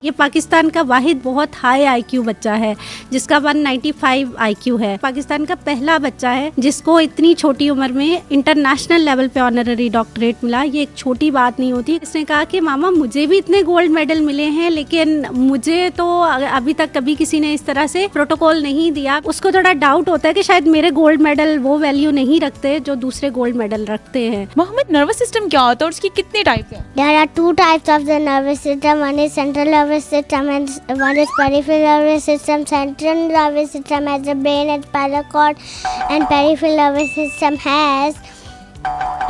ये पाकिस्तान का वाहिद बहुत हाई आईक्यू बच्चा है जिसका 195 आईक्यू है। पाकिस्तान का पहला बच्चा है जिसको इतनी छोटी उम्र में इंटरनेशनल लेवल पे ऑनररी डॉक्टरेट मिला। ये एक छोटी बात नहीं होती। इसने कहा कि मामा मुझे भी इतने गोल्ड मेडल मिले हैं लेकिन मुझे तो अभी तक कभी किसी ने इस तरह से प्रोटोकॉल नहीं दिया। उसको थोड़ा डाउट होता है कि शायद मेरे गोल्ड मेडल वो वैल्यू नहीं रखते जो दूसरे गोल्ड मेडल रखते हैं। मोहम्मद, नर्वस सिस्टम क्या होता है और उसकी कितने टाइप्स हैं? There are two types of the nervous system. One is central nervous system and one is peripheral nervous system. Central nervous system has the brain and spinal cord, and peripheral nervous system has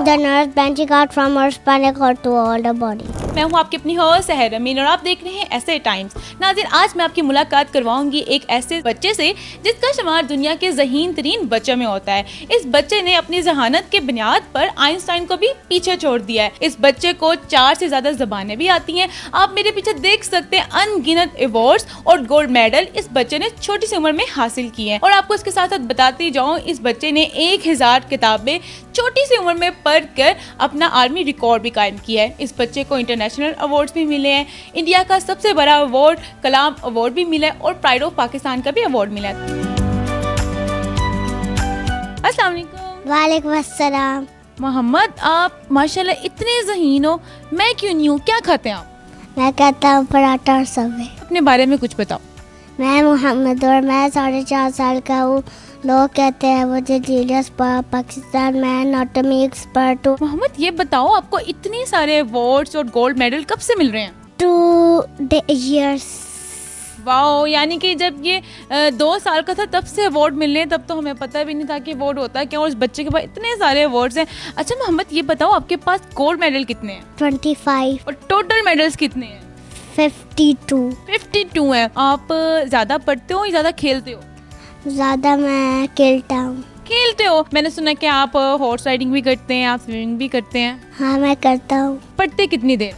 the nerves branching out from our spinal cord to all the body. मैं हूँ आपकी अपनी host सहर अमीन और आप देख रहे हैं ऐसे टाइम्स। नाज़रीन, आज मैं आपकी मुलाकात करवाऊंगी एक ऐसे बच्चे से जिसका शुमार दुनिया के ज़हीन तरीन बच्चों में होता है। इस बच्चे ने अपनी जहानत के बुनियाद पर आइंस्टाइन को भी पीछे छोड़ दिया है। इस बच्चे को 4 से ज़्यादा ज़बानें भी आती हैं। आप मेरे पीछे देख सकते हैं अनगिनत अवार्ड्स और गोल्ड मेडल इस बच्चे ने छोटी सी उम्र में हासिल किए हैं। और आपको इसके साथ साथ बताती जाऊँ, इस बच्चे ने 1000 किताबें छोटी सी उम्र में पढ़कर अपना आर्मी रिकॉर्ड भी कायम किया है। इस बच्चे को इंटरनेशनल अवार्ड्स भी मिले हैं। इंडिया का सबसे बड़ा अवार्ड कलाम अवार्ड भी मिला है और प्राइड ऑफ पाकिस्तान का भी अवार्ड मिला है। अस्सलाम वालेकुम। वालेकुम अस्सलाम। मोहम्मद, आप माशाल्लाह इतने ज़हीन हो, मैं क्यों नहीं हूँ? क्या खाते हैं आप? मैं कहता हूँ पराठा और सब्जी। अपने बारे में कुछ बताओ। मैं मोहम्मद और मैं 4.5 साल का हूँ। लोग कहते हैं मुझे जीनियस पाकिस्तान में एनाटॉमी एक्सपर्ट हूँ। मोहम्मद, ये बताओ आपको इतने सारे अवार्ड्स और गोल्ड मेडल कब से मिल रहे हैं? 2 years। वाओ, यानी कि जब ये 2 साल का था तब से अवार्ड मिल रहे हैं। तब तो हमें पता भी नहीं था कि अवार्ड होता है क्या, और उस बच्चे के पास इतने सारे अवार्ड्स हैं। अच्छा मोहम्मद, ये बताओ आपके पास गोल्ड मेडल कितने हैं 25। और टोटल मेडल्स कितने हैं? 52 हैं। आप ज़्यादा पढ़ते हो या ज़्यादा खेलते हो? ज़्यादा मैं खेलता हूँ। खेलते हो। मैंने सुना कि आप हॉर्स राइडिंग भी करते हैं, आप स्विमिंग भी करते हैं। हाँ मैं करता हूँ। पढ़ते कितनी देर?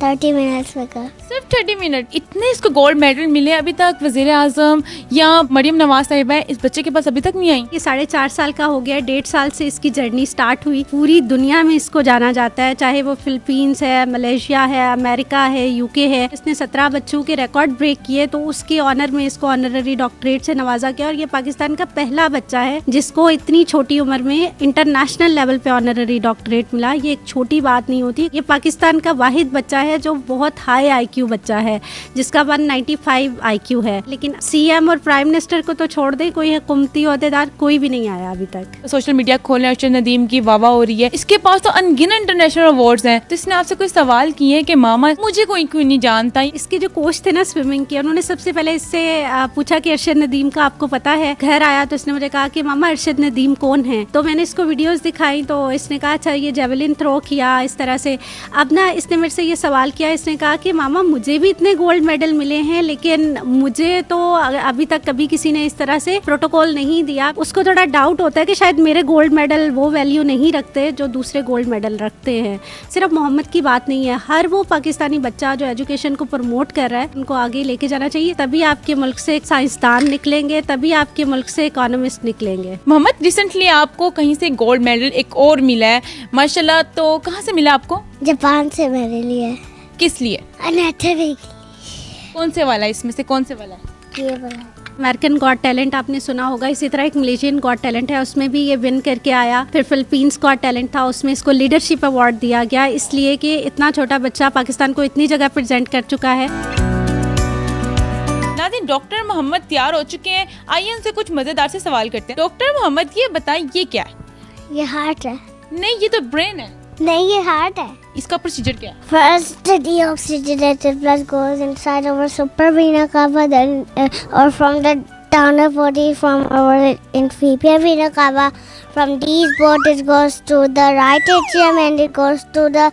30 मिनट्स में कर। सिर्फ 30 मिनट। इतने इसको गोल्ड मेडल मिले, अभी तक वज़ीर आज़म या मरियम नवाज साहिबा है इस बच्चे के पास अभी तक नहीं आई। ये 4.5 साल का हो गया। 1.5 साल से इसकी जर्नी स्टार्ट हुई। पूरी दुनिया में इसको जाना जाता है, चाहे वो फिलीपींस है, मलेशिया है, अमेरिका है, यूके है। इसने 17 बच्चों के रिकॉर्ड ब्रेक किए, तो उसके ऑनर में इसको ऑनररी डॉक्टरेट से नवाजा गया। और ये पाकिस्तान का पहला बच्चा है जिसको इतनी छोटी उम्र में इंटरनेशनल लेवल पे ऑनररी डॉक्टरेट मिला। ये एक छोटी बात नहीं होती। ये पाकिस्तान का वाहिद बच्चा है जो बहुत हाई आईक्यू बच्चा है जिसका 195 आईक्यू है। लेकिन सीएम और प्राइम मिनिस्टर को तो छोड़ दे, कोई हुकूमती ओहदेदार कोई भी नहीं आया अभी तक। सोशल मीडिया खोलने अरशद नदीम की वाह हो रही है। इसके पास तो अनगिनत इंटरनेशनल अवार्ड्स हैं। तो इसने आपसे कोई सवाल किए हैं कि मामा मुझे कोई क्यों नहीं जानता? इसके जो कोच थे ना स्विमिंग के, उन्होंने सबसे पहले इससे पूछा कि अरशद नदीम का आपको पता है? घर आया तो इसने मुझे कहा कि मामा अरशद नदीम कौन है? तो मैंने इसको वीडियोस दिखाई तो इसने कहा अच्छा ये जेवलिन थ्रो किया इस तरह से। अब ना इसने मेरे से ये सवाल किया, इसने कहा कि मामा मुझे भी इतने गोल्ड मेडल मिले हैं लेकिन मुझे तो अभी तक कभी किसी ने इस तरह से प्रोटोकॉल नहीं दिया। उसको थोड़ा डाउट होता है कि शायद मेरे गोल्ड मेडल वो वैल्यू नहीं रखते जो दूसरे गोल्ड मेडल रखते हैं। सिर्फ मोहम्मद की बात नहीं है, हर वो पाकिस्तानी बच्चा जो एजुकेशन को प्रमोट कर रहा है उनको आगे लेके जाना चाहिए। तभी आपके मुल्क से एक साइंसदान निकलेंगे, तभी आपके मुल्क से इकोनॉमिस्ट निकलेंगे। मोहम्मद, रिसेंटली आपको कहीं से गोल्ड मेडल एक और मिला है माशाल्लाह, तो कहाँ से मिला आपको? जापान से मेरे लिए। किस लिए? एनाटॉमी। कौन से वाला? इसमें से कौन से वाला? ये वाला। अमेरिकन गॉट टैलेंट आपने सुना होगा। इसी तरह एक मलेशियन गॉट टैलेंट है, उसमें भी ये विन करके आया। फिर फिलीपींस गॉट टैलेंट था, उसमें इसको लीडरशिप अवार्ड दिया गया, इसलिए कि इतना छोटा बच्चा पाकिस्तान को इतनी जगह प्रेजेंट कर चुका है। नाज़रीन, डॉक्टर मोहम्मद तैयार हो चुके हैं। आइए उनसे कुछ मजेदार से सवाल करते हैं। डॉक्टर मोहम्मद, ये बताएं ये क्या है? ये हार्ट है। नहीं, ये तो ब्रेन है। नहीं, ये हार्ट है। इसका प्रोसीजर क्या है? First, deoxygenated blood goes inside our supravena cava, then or from the donor body from our inferior vena cava. From these both it goes to the right atrium and it goes to the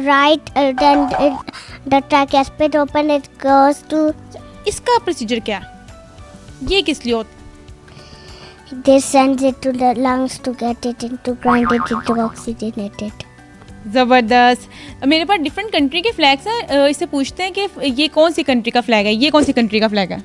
right. Then the tricuspid open. It goes to. इसका procedure क्या है? ये किस लिए होता है? This sends it to the lungs to get it into grind it into oxygenated. ज़बरदस्त। मेरे पास डिफरेंट कंट्री के फ्लैग्स हैं। इससे पूछते हैं कि ये कौन सी कंट्री का फ्लैग है? ये कौन सी कंट्री का फ्लैग है?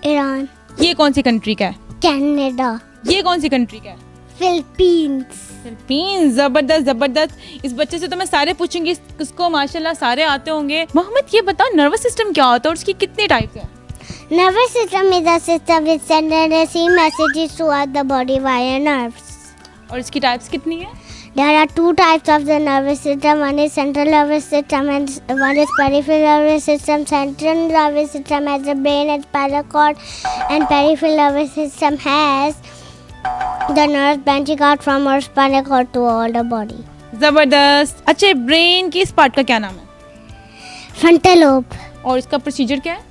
Iran. ये कौन सी कंट्री का है? Canada. ये कौन सी कंट्री का है? Philippines. फिलीपींस, जबरदस्त जबरदस्त। इस बच्चे से तो मैं सारे पूछूंगी, इसको माशाल्लाह सारे आते होंगे। मोहम्मद ये बताओ नर्वस सिस्टम क्या होता है और उसकी कितने टाइप्स हैं? Nervous system is a system which sends and receives messages throughout the body via nerves. और इसकी टाइप्स कितनी है? There are two types of the nervous system. One is central nervous system and one is peripheral nervous system. Central nervous system has the brain and spinal cord, and peripheral nervous system has the nerves branching out from our spinal cord to all the body. जबरदस्त। अच्छा, brain की इस part का क्या नाम है Frontal lobe. और इसका प्रोसीजर क्या है?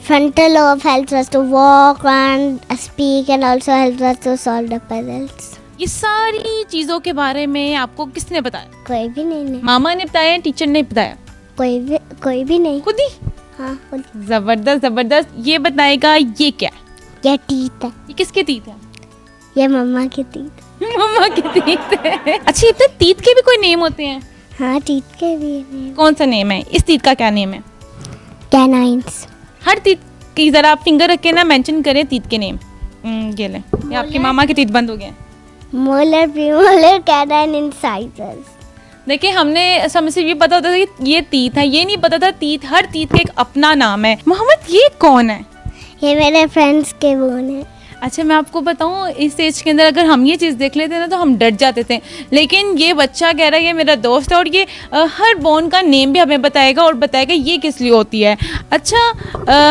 Frontal lobe helps us to walk, run, speak, and also helps us to solve the puzzles. ये सारी चीजों के बारे में आपको किसने बताया? कोई भी नहीं। मामा ने बताया, टीचर ने बताया? कोई भी नहीं। खुद ही? हाँ, खुद। जबरदस्त जबरदस्त। ये बताएगा ये क्या है? ये टीथ है। ये किसके तीत है? ये मम्मा की टीथ। मम्मा के तीत है। अच्छा, ये तो तीत के भी कोई नेम होते हैं? हाँ, टीथ के भी नेम। कौन सा नेम है? इस तीत का क्या नेम है? कैनाइन्स। हर तीत की जरा आप फिंगर रख के ना मेंशन करें तीत के नेम। ये ले, ये आपके मामा के तीत बंद हो गए। Molar, premolar, canine, incisors. देखिए, हमने समय से ये पता होता था कि ये तीत है, ये नहीं पता था तीत, हर तीत का एक अपना नाम है। मोहम्मद ये कौन है? ये मेरे फ्रेंड्स के बोन है। अच्छा, मैं आपको बताऊं, इस एज के अंदर अगर हम ये चीज़ देख लेते ना तो हम डर जाते थे, लेकिन ये बच्चा कह रहा है ये मेरा दोस्त है और ये हर बोन का नेम भी हमें बताएगा और बताएगा ये किस लिए होती है। अच्छा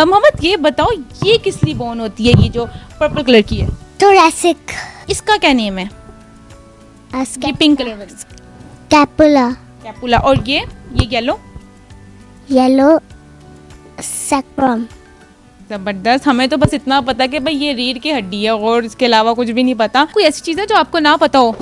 मोहम्मद, ये बताओ ये किस लिए बोन होती है, ये जो पर्पल कलर की है? थोरैसिक। इसका क्या नेम है? ये पिंक कलर वाली कैपुला। कैपुला। और ये येलो? Yellow sacrum. जबरदस्त। हमें तो बस इतना पता कि भाई ये रीढ़ की हड्डी है और इसके अलावा कुछ भी नहीं पता। कोई ऐसी चीज़ है जो आपको ना पता हो?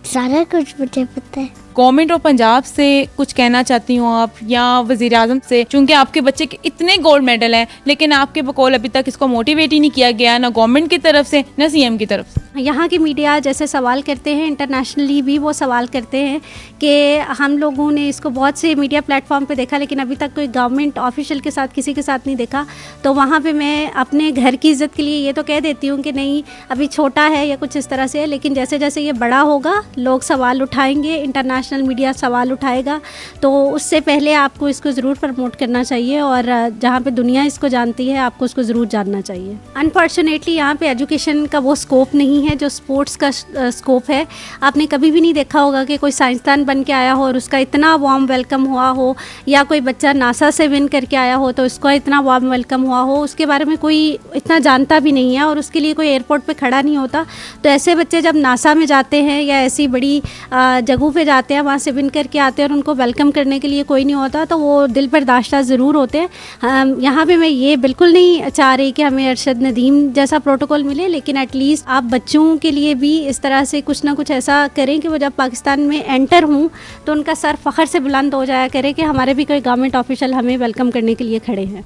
सारा कुछ मुझे पता है। गवर्नमेंट ऑफ पंजाब से कुछ कहना चाहती हूँ आप, या वज़ीर आज़म से, क्योंकि आपके बच्चे के इतने गोल्ड मेडल हैं लेकिन आपके बकौल अभी तक इसको मोटिवेट ही नहीं किया गया, ना गवर्नमेंट की तरफ से ना सीएम की तरफ से। यहाँ की मीडिया जैसे सवाल करते हैं, इंटरनेशनली भी वो सवाल करते हैं कि हम लोगों ने इसको बहुत से मीडिया प्लेटफॉर्म पे देखा लेकिन अभी तक कोई गवर्नमेंट ऑफिशियल के साथ किसी के साथ नहीं देखा। तो वहाँ पे मैं अपने घर की इज़्ज़त के लिए ये तो कह देती हूँ कि नहीं, अभी छोटा है या कुछ इस तरह से है, लेकिन जैसे जैसे ये बड़ा होगा लोग सवाल उठाएंगे, इंटरनेशनल मीडिया सवाल उठाएगा, तो उससे पहले आपको इसको ज़रूर प्रमोट करना चाहिए और जहाँ पे दुनिया इसको जानती है आपको उसको ज़रूर जानना चाहिए। अनफॉर्चुनेटली यहाँ पे एजुकेशन का वो स्कोप नहीं है जो स्पोर्ट्स का स्कोप है। आपने कभी भी नहीं देखा होगा कि कोई साइंसदान बन के आया हो और उसका इतना वार्म वेलकम हुआ हो, या कोई बच्चा नासा से विन करके आया हो तो उसका इतना वार्म वेलकम हुआ हो, उसके बारे में कोई इतना जानता भी नहीं है और उसके लिए कोई एयरपोर्ट पे खड़ा नहीं होता। तो ऐसे बच्चे जब नासा में जाते हैं या ऐसी बड़ी जगहों पे जाते हैं, वहाँ से विन करके आते हैं और उनको वेलकम करने के लिए कोई नहीं होता, तो वो दिल बर्दाश्ता ज़रूर होते हैं। यहाँ पे मैं ये बिल्कुल नहीं चाह रही कि हमें अरशद नदीम जैसा प्रोटोकॉल मिले, लेकिन एटलीस्ट आप बच्चों के लिए भी इस तरह से कुछ ना कुछ ऐसा करें कि वो जब पाकिस्तान में एंटर हों तो उनका सर फ़ख्र से बुलंद हो जाया करे कि हमारे भी कोई गवर्नमेंट ऑफिशियल हमें वेलकम करने के लिए खड़े हैं।